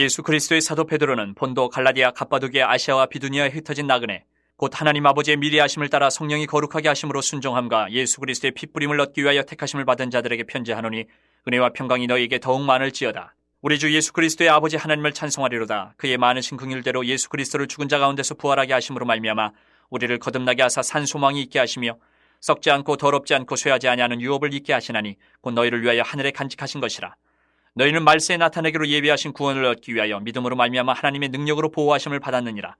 예수 그리스도의 사도 베드로는 본도, 갈라디아, 갑바도기아, 아시아와 비두니아에 흩어진 나그네, 곧 하나님 아버지의 미리하심을 따라 성령이 거룩하게 하심으로 순종함과 예수 그리스도의 핏부림을 얻기 위하여 택하심을 받은 자들에게 편지하노니 은혜와 평강이 너희에게 더욱 많을지어다. 우리 주 예수 그리스도의 아버지 하나님을 찬송하리로다. 그의 많으신 긍휼대로 예수 그리스도를 죽은 자 가운데서 부활하게 하심으로 말미암아 우리를 거듭나게 하사 산 소망이 있게 하시며 썩지 않고 더럽지 않고 쇠하지 아니하는 유업을 있게 하시나니 곧 너희를 위하여 하늘에 간직하신 것이라. 너희는 말세에 나타내기로 예비하신 구원을 얻기 위하여 믿음으로 말미암아 하나님의 능력으로 보호하심을 받았느니라.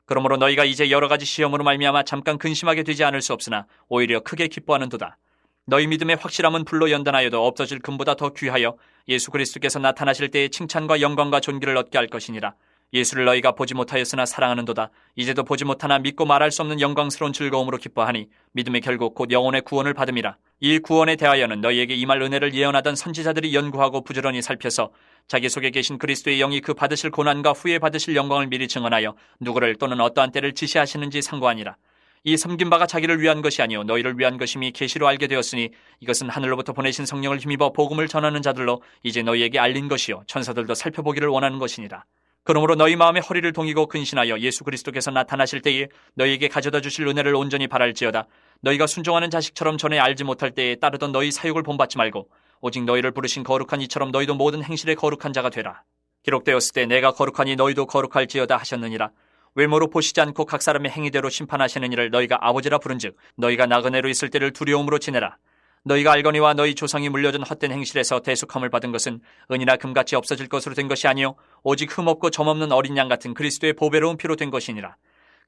그러므로 너희가 이제 여러 가지 시험으로 말미암아 잠깐 근심하게 되지 않을 수 없으나 오히려 크게 기뻐하는도다. 너희 믿음의 확실함은 불로 연단하여도 없어질 금보다 더 귀하여 예수 그리스도께서 나타나실 때에 칭찬과 영광과 존귀를 얻게 할 것이니라. 예수를 너희가 보지 못하였으나 사랑하는도다. 이제도 보지 못하나 믿고 말할 수 없는 영광스러운 즐거움으로 기뻐하니 믿음의 결국 곧 영혼의 구원을 받음이라. 이 구원에 대하여는 너희에게 임할 은혜를 예언하던 선지자들이 연구하고 부지런히 살펴서 자기 속에 계신 그리스도의 영이 그 받으실 고난과 후에 받으실 영광을 미리 증언하여 누구를 또는 어떠한 때를 지시하시는지 상고하니라. 이 섬긴 바가 자기를 위한 것이 아니요 너희를 위한 것임이 계시로 알게 되었으니 이것은 하늘로부터 보내신 성령을 힘입어 복음을 전하는 자들로 이제 너희에게 알린 것이요 천사들도 살펴보기를 원하는 것이니라. 그러므로 너희 마음에 허리를 동이고 근신하여 예수 그리스도께서 나타나실 때에 너희에게 가져다 주실 은혜를 온전히 바랄지어다. 너희가 순종하는 자식처럼 전에 알지 못할 때에 따르던 너희 사욕을 본받지 말고 오직 너희를 부르신 거룩한 이처럼 너희도 모든 행실에 거룩한 자가 되라. 기록되었을 때 내가 거룩하니 너희도 거룩할지어다 하셨느니라. 외모로 보시지 않고 각 사람의 행위대로 심판하시는 이를 너희가 아버지라 부른즉 너희가 나그네로 있을 때를 두려움으로 지내라. 너희가 알거니와 너희 조상이 물려준 헛된 행실에서 대속함을 받은 것은 은이나 금같이 없어질 것으로 된 것이 아니요 오직 흠없고 점없는 어린 양 같은 그리스도의 보배로운 피로 된 것이니라.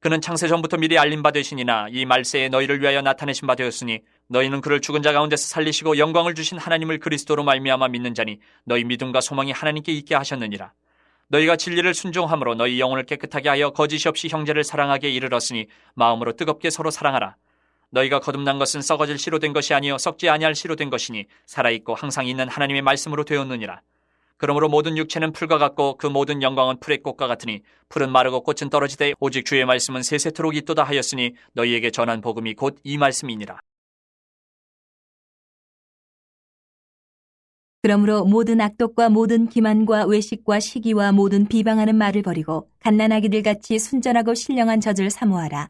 그는 창세 전부터 미리 알린 바 되시니나 이 말세에 너희를 위하여 나타내신 바 되었으니 너희는 그를 죽은 자 가운데서 살리시고 영광을 주신 하나님을 그리스도로 말미암아 믿는 자니 너희 믿음과 소망이 하나님께 있게 하셨느니라. 너희가 진리를 순종함으로 너희 영혼을 깨끗하게 하여 거짓이 없이 형제를 사랑하게 이르렀으니 마음으로 뜨겁게 서로 사랑하라. 너희가 거듭난 것은 썩어질 씨로 된 것이 아니요 썩지 아니할 씨로 된 것이니 살아있고 항상 있는 하나님의 말씀으로 되었느니라. 그러므로 모든 육체는 풀과 같고 그 모든 영광은 풀의 꽃과 같으니 풀은 마르고 꽃은 떨어지되 오직 주의 말씀은 세세토록 있도다 하였으니 너희에게 전한 복음이 곧 이 말씀이니라. 그러므로 모든 악독과 모든 기만과 외식과 시기와 모든 비방하는 말을 버리고 갓난아기들 같이 순전하고 신령한 젖을 사모하라.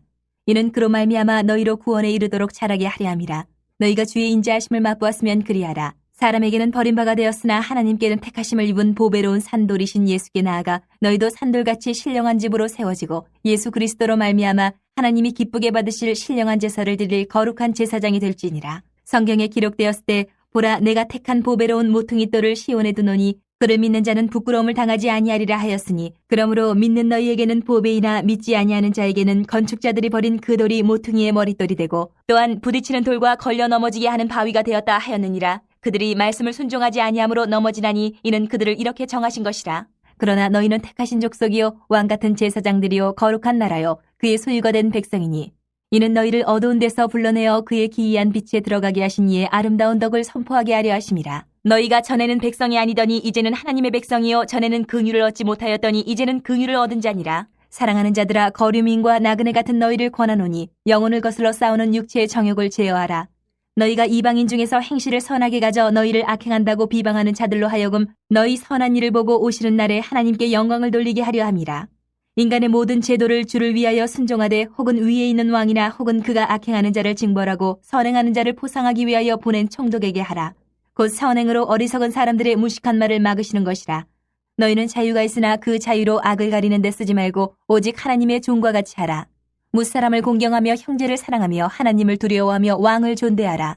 이는 그로 말미암아 너희로 구원에 이르도록 자라게 하려 함이라. 너희가 주의 인자하심을 맛보았으면 그리하라. 사람에게는 버림바가 되었으나 하나님께는 택하심을 입은 보배로운 산돌이신 예수께 나아가 너희도 산돌같이 신령한 집으로 세워지고 예수 그리스도로 말미암아 하나님이 기쁘게 받으실 신령한 제사를 드릴 거룩한 제사장이 될지니라. 성경에 기록되었을 때 보라 내가 택한 보배로운 모퉁이 돌을 시온에 두노니 그를 믿는 자는 부끄러움을 당하지 아니하리라 하였으니 그러므로 믿는 너희에게는 보배이나 믿지 아니하는 자에게는 건축자들이 버린 그 돌이 모퉁이의 머릿돌이 되고 또한 부딪히는 돌과 걸려 넘어지게 하는 바위가 되었다 하였느니라. 그들이 말씀을 순종하지 아니함으로 넘어지나니 이는 그들을 이렇게 정하신 것이라. 그러나 너희는 택하신 족속이요 왕같은 제사장들이요 거룩한 나라요 그의 소유가 된 백성이니 이는 너희를 어두운 데서 불러내어 그의 기이한 빛에 들어가게 하신 이의 아름다운 덕을 선포하게 하려 하심이라. 너희가 전에는 백성이 아니더니 이제는 하나님의 백성이요 전에는 긍휼을 얻지 못하였더니 이제는 긍휼을 얻은 자니라. 사랑하는 자들아 거류민과 나그네 같은 너희를 권하노니 영혼을 거슬러 싸우는 육체의 정욕을 제어하라. 너희가 이방인 중에서 행실을 선하게 가져 너희를 악행한다고 비방하는 자들로 하여금 너희 선한 일을 보고 오시는 날에 하나님께 영광을 돌리게 하려 함이라. 인간의 모든 제도를 주를 위하여 순종하되 혹은 위에 있는 왕이나 혹은 그가 악행하는 자를 징벌하고 선행하는 자를 포상하기 위하여 보낸 총독에게 하라. 곧 선행으로 어리석은 사람들의 무식한 말을 막으시는 것이라. 너희는 자유가 있으나 그 자유로 악을 가리는 데 쓰지 말고 오직 하나님의 종과 같이 하라. 무사람을 공경하며 형제를 사랑하며 하나님을 두려워하며 왕을 존대하라.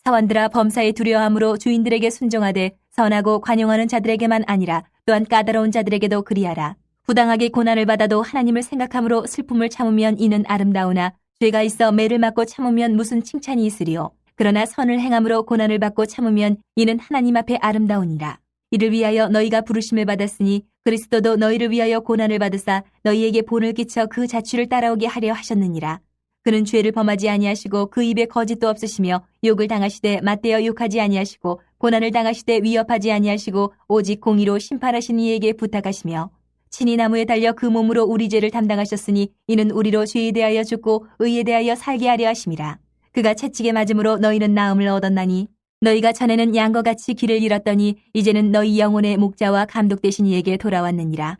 사원들아 범사에 두려워함으로 주인들에게 순종하되 선하고 관용하는 자들에게만 아니라 또한 까다로운 자들에게도 그리하라. 부당하게 고난을 받아도 하나님을 생각함으로 슬픔을 참으면 이는 아름다우나 죄가 있어 매를 맞고 참으면 무슨 칭찬이 있으리요. 그러나 선을 행함으로 고난을 받고 참으면 이는 하나님 앞에 아름다우니라. 이를 위하여 너희가 부르심을 받았으니 그리스도도 너희를 위하여 고난을 받으사 너희에게 본을 끼쳐 그 자취를 따라오게 하려 하셨느니라. 그는 죄를 범하지 아니하시고 그 입에 거짓도 없으시며 욕을 당하시되 맞대어 욕하지 아니하시고 고난을 당하시되 위협하지 아니하시고 오직 공의로 심판하신 이에게 부탁하시며 친히 나무에 달려 그 몸으로 우리 죄를 담당하셨으니 이는 우리로 죄에 대하여 죽고 의에 대하여 살게 하려 하심이라. 그가 채찍에 맞음으로 너희는 나음을 얻었나니 너희가 전에는 양과 같이 길을 잃었더니 이제는 너희 영혼의 목자와 감독 되신 이에게 돌아왔느니라.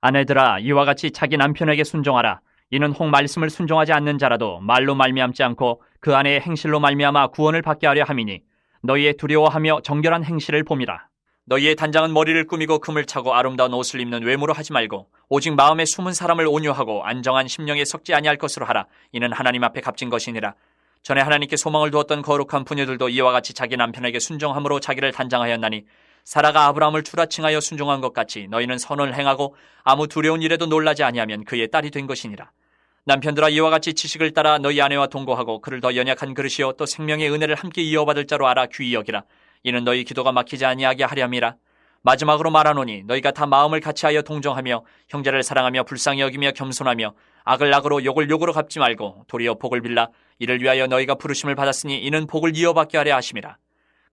아내들아, 이와 같이 자기 남편에게 순종하라. 이는 혹 말씀을 순종하지 않는 자라도 말로 말미암지 않고 그 아내의 행실로 말미암아 구원을 받게 하려 함이니 너희의 두려워하며 정결한 행실을 봄이라. 너희의 단장은 머리를 꾸미고 금을 차고 아름다운 옷을 입는 외모로 하지 말고 오직 마음에 숨은 사람을 온유하고 안정한 심령에 섞지 아니할 것으로 하라. 이는 하나님 앞에 값진 것이니라. 전에 하나님께 소망을 두었던 거룩한 부녀들도 이와 같이 자기 남편에게 순종함으로 자기를 단장하였나니 사라가 아브라함을 추라칭하여 순종한 것 같이 너희는 선을 행하고 아무 두려운 일에도 놀라지 아니하면 그의 딸이 된 것이니라. 남편들아, 이와 같이 지식을 따라 너희 아내와 동거하고 그를 더 연약한 그릇이요 또 생명의 은혜를 함께 이어받을 자로 알아 귀히 여기라. 이는 너희 기도가 막히지 아니하게 하렴이라. 마지막으로 말하노니 너희가 다 마음을 같이하여 동정하며 형제를 사랑하며 불쌍히 여기며 겸손하며 악을 악으로 욕을 욕으로 갚지 말고 도리어 복을 빌라. 이를 위하여 너희가 부르심을 받았으니 이는 복을 이어받게 하려 하심이라.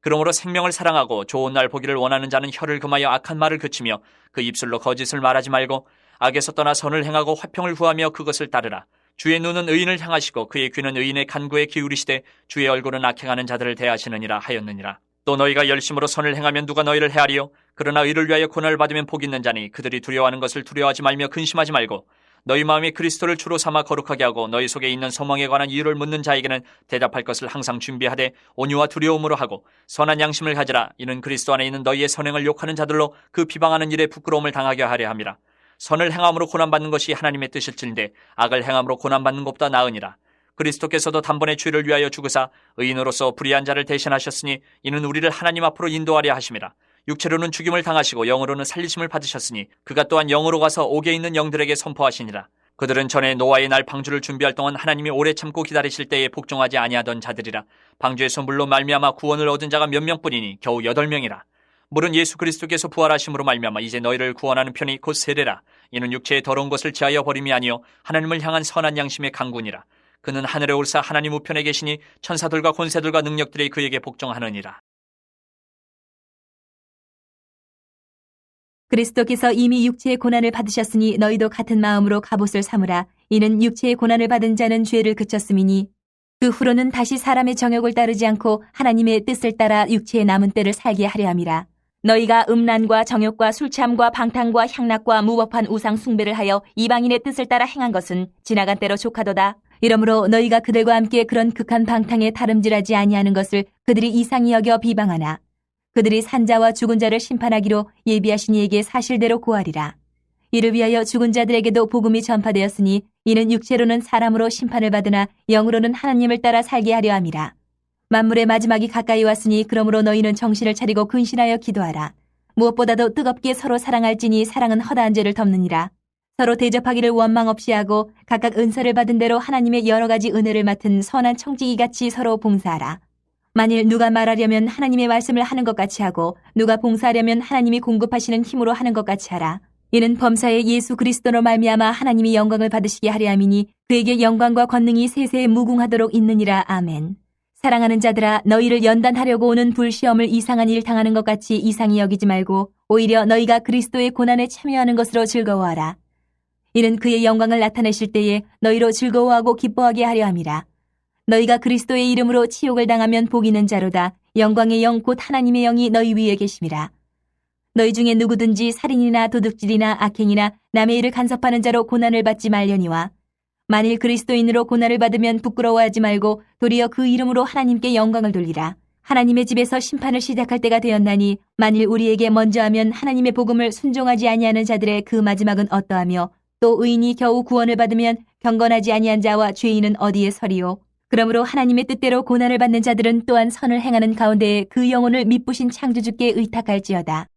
그러므로 생명을 사랑하고 좋은 날 보기를 원하는 자는 혀를 금하여 악한 말을 그치며 그 입술로 거짓을 말하지 말고 악에서 떠나 선을 행하고 화평을 구하며 그것을 따르라. 주의 눈은 의인을 향하시고 그의 귀는 의인의 간구에 기울이시되 주의 얼굴은 악행하는 자들을 대하시느니라 하였느니라. 또 너희가 열심으로 선을 행하면 누가 너희를 헤아리요? 그러나 의를 위하여 고난을 받으면 복 있는 자니 그들이 두려워하는 것을 두려워하지 말며 근심하지 말고 너희 마음이 그리스도를 주로 삼아 거룩하게 하고 너희 속에 있는 소망에 관한 이유를 묻는 자에게는 대답할 것을 항상 준비하되 온유와 두려움으로 하고 선한 양심을 가지라. 이는 그리스도 안에 있는 너희의 선행을 욕하는 자들로 그 비방하는 일에 부끄러움을 당하게 하려 함이라. 선을 행함으로 고난받는 것이 하나님의 뜻일진데 악을 행함으로 고난받는 것보다 나으니라. 그리스도께서도 단번에 죄를 위하여 죽으사 의인으로서 불의한 자를 대신하셨으니 이는 우리를 하나님 앞으로 인도하려 하심이라. 육체로는 죽임을 당하시고 영으로는 살리심을 받으셨으니 그가 또한 영으로 가서 옥에 있는 영들에게 선포하시니라. 그들은 전에 노아의 날 방주를 준비할 동안 하나님이 오래 참고 기다리실 때에 복종하지 아니하던 자들이라. 방주에서 물로 말미암아 구원을 얻은 자가 몇 명뿐이니 겨우 8명이라. 물은 예수 그리스도께서 부활하심으로 말미암아 이제 너희를 구원하는 편이 곧 세례라. 이는 육체의 더러운 것을 지하여 버림이 아니요 하나님을 향한 선한 양심의 강군이라. 그는 하늘에 올사 하나님 우편에 계시니 천사들과 권세들과 능력들이 그에게 복종하느니라. 그리스도께서 이미 육체의 고난을 받으셨으니 너희도 같은 마음으로 갑옷을 삼으라. 이는 육체의 고난을 받은 자는 죄를 그쳤음이니 그 후로는 다시 사람의 정욕을 따르지 않고 하나님의 뜻을 따라 육체의 남은 때를 살게 하려 함이라. 너희가 음란과 정욕과 술취함과 방탕과 향락과 무법한 우상 숭배를 하여 이방인의 뜻을 따라 행한 것은 지나간 때로 족하도다. 이러므로 너희가 그들과 함께 그런 극한 방탕에 다름질하지 아니하는 것을 그들이 이상히 여겨 비방하나 그들이 산자와 죽은 자를 심판하기로 예비하신 이에게 사실대로 고하리라. 이를 위하여 죽은 자들에게도 복음이 전파되었으니 이는 육체로는 사람으로 심판을 받으나 영으로는 하나님을 따라 살게 하려 함이라. 만물의 마지막이 가까이 왔으니 그러므로 너희는 정신을 차리고 근신하여 기도하라. 무엇보다도 뜨겁게 서로 사랑할지니 사랑은 허다한 죄를 덮느니라. 서로 대접하기를 원망 없이 하고 각각 은사를 받은 대로 하나님의 여러 가지 은혜를 맡은 선한 청지기같이 서로 봉사하라. 만일 누가 말하려면 하나님의 말씀을 하는 것 같이 하고 누가 봉사하려면 하나님이 공급하시는 힘으로 하는 것 같이 하라. 이는 범사에 예수 그리스도로 말미암아 하나님이 영광을 받으시게 하려 함이니 그에게 영광과 권능이 세세에 무궁하도록 있느니라. 아멘. 사랑하는 자들아, 너희를 연단하려고 오는 불시험을 이상한 일 당하는 것 같이 이상히 여기지 말고 오히려 너희가 그리스도의 고난에 참여하는 것으로 즐거워하라. 이는 그의 영광을 나타내실 때에 너희로 즐거워하고 기뻐하게 하려 함이라. 너희가 그리스도의 이름으로 치욕을 당하면 복 있는 자로다. 영광의 영 곧 하나님의 영이 너희 위에 계심이라. 너희 중에 누구든지 살인이나 도둑질이나 악행이나 남의 일을 간섭하는 자로 고난을 받지 말려니와 만일 그리스도인으로 고난을 받으면 부끄러워하지 말고 도리어 그 이름으로 하나님께 영광을 돌리라. 하나님의 집에서 심판을 시작할 때가 되었나니 만일 우리에게 먼저 하면 하나님의 복음을 순종하지 아니하는 자들의 그 마지막은 어떠하며 또 의인이 겨우 구원을 받으면 경건하지 아니한 자와 죄인은 어디에 서리요. 그러므로 하나님의 뜻대로 고난을 받는 자들은 또한 선을 행하는 가운데에 그 영혼을 미쁘신 창조주께 의탁할지어다.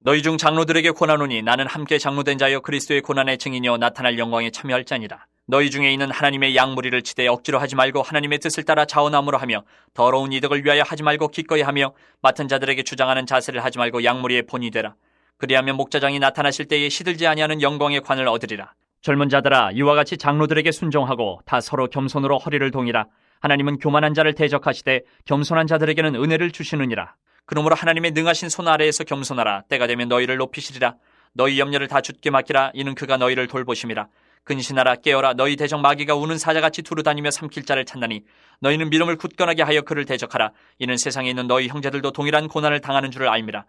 너희 중 장로들에게 권하노니 나는 함께 장로된 자여 그리스도의 고난의 증인이여 나타날 영광에 참여할 자니라. 너희 중에 있는 하나님의 양무리를 치되 억지로 하지 말고 하나님의 뜻을 따라 자원함으로 하며 더러운 이득을 위하여 하지 말고 기꺼이 하며 맡은 자들에게 주장하는 자세를 하지 말고 양무리의 본이 되라. 그리하면 목자장이 나타나실 때에 시들지 아니하는 영광의 관을 얻으리라. 젊은 자들아, 이와 같이 장로들에게 순종하고 다 서로 겸손으로 허리를 동이라. 하나님은 교만한 자를 대적하시되 겸손한 자들에게는 은혜를 주시느니라. 그러므로 하나님의 능하신 손 아래에서 겸손하라. 때가 되면 너희를 높이시리라. 너희 염려를 다 주께 맡기라. 이는 그가 너희를 돌보심이라. 근신하라 깨어라 너희 대적 마귀가 우는 사자같이 두루다니며 삼킬 자를 찾나니 너희는 믿음을 굳건하게 하여 그를 대적하라. 이는 세상에 있는 너희 형제들도 동일한 고난을 당하는 줄을 알미라.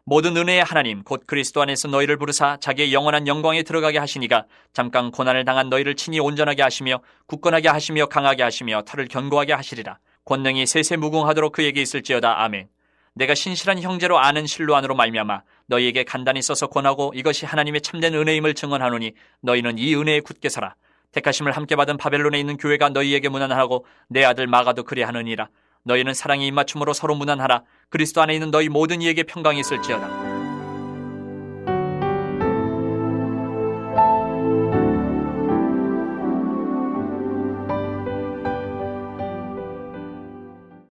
모든 은혜의 하나님 곧 그리스도 안에서 너희를 부르사 자기의 영원한 영광에 들어가게 하시니가 잠깐 고난을 당한 너희를 친히 온전하게 하시며 굳건하게 하시며 강하게 하시며 털을 견고하게 하시리라. 권능이 세세무궁하도록 그에게 있을지어다. 아멘. 내가 신실한 형제로 아는 실로 안으로 말미암아 너희에게 간단히 써서 권하고 이것이 하나님의 참된 은혜임을 증언하노니 너희는 이 은혜에 굳게 서라. 택하심을 함께 받은 바벨론에 있는 교회가 너희에게 문안하고 내 아들 마가도 그리하느니라. 너희는 사랑의 입맞춤으로 서로 문안하라. 그리스도 안에 있는 너희 모든 이에게 평강이 있을지어다.